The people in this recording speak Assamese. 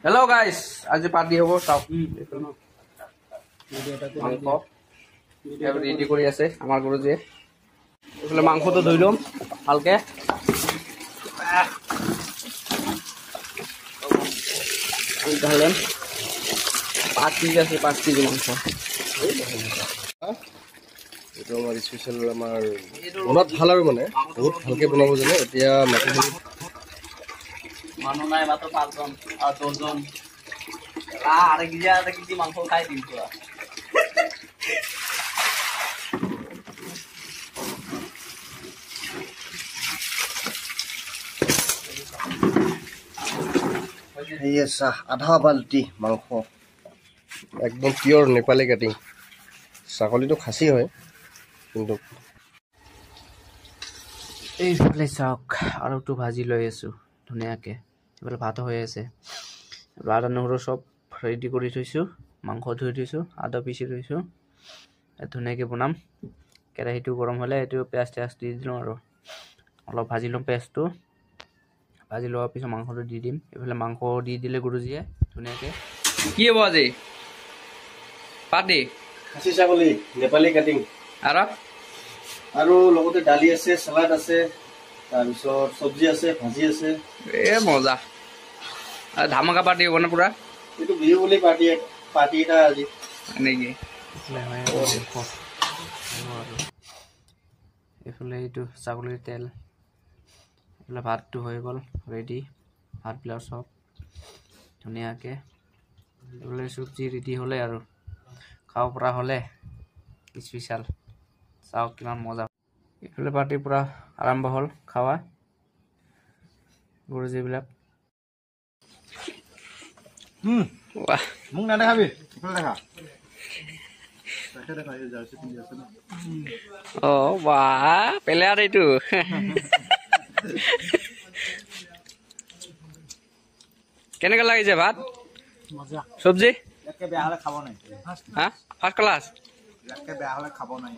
हेलो गाइस आज पार्टी हबो চাও মাংস ৰেডি কৰি আছে আমাৰ গুৰুজীয়ে এফালে মাংসটো ধুই লম ভালকে ঢালেম 5 কেজি আছে 5 কেজি মাংস এটা আমাৰ স্পেশাল আমাৰ বনাত ভাল আৰু মানে বহুত ভালকে বনাব জানে এতিয়া মাটি মানুহ নাই মাত্ৰ 5 জন আৰু 10 জন আরে কেজি মাংস খাই দিম পুরা ये सा आधा बाल्टी मांस एकदम पियोर नेपाली काटिंग ছাগলী তো খাসি হয় কিন্তু এইফালে চাওক আলুটো ভাজি লৈ আছো ধুনীয়াকে এফালে ভাত হৈ আছে আদা নহৰু সব ৰেডি কৰি থৈছো মাংস ধুই থৈছো আদা পিছি থৈছো ধুনীয়াকে বনাম কেৰাহীটো গৰম হলে এটো পেঁয়াজ দি দিম আৰু অলপ ভাজি লম পেঁয়াজটো ভাজি লোৱাৰ পিছত মাংসটো দি দিম এফালে মাংস দি দিলে গুৰুজীয়ে ধুনীয়াকে কি হ'ব আজি পাতি খাসি ছাগলী নেপালী কাটিং আৰু লগতে দালি আছে সালাড আছে তাৰ পিছত সবজি আছে ভাজি আছে এ মজা আৰু ধামাকা পাৰ্টি হ'ব না পুৰা এটো বিহু বুলি পাৰ্টি এটা আজি নেকি এফালে এইটো ছাগলীৰ তেল এফালে ভাতটো হৈ গ'ল ৰেডি ভাত বিলাক সব ধুনীয়াকে এফালে সবজি ৰেডি হ'লে আৰু খাব পৰা হ'লে স্পেশাল চাওক কিমান মজা এফালে পাৰ্টি পুৰা আৰম্ভ হ'ল খাৱা গুৰুজী বিলাক বাহ মোক না দেখাবি ইফালে দেখা ও বাহ প্লেয়াৰ এইটো কেনেকা লাগিছে ভাত মজা সবজি একে বেয়া হলে খাব নাই হা ফার্স্ট ক্লাস একে বেয়া হলে খাব নাই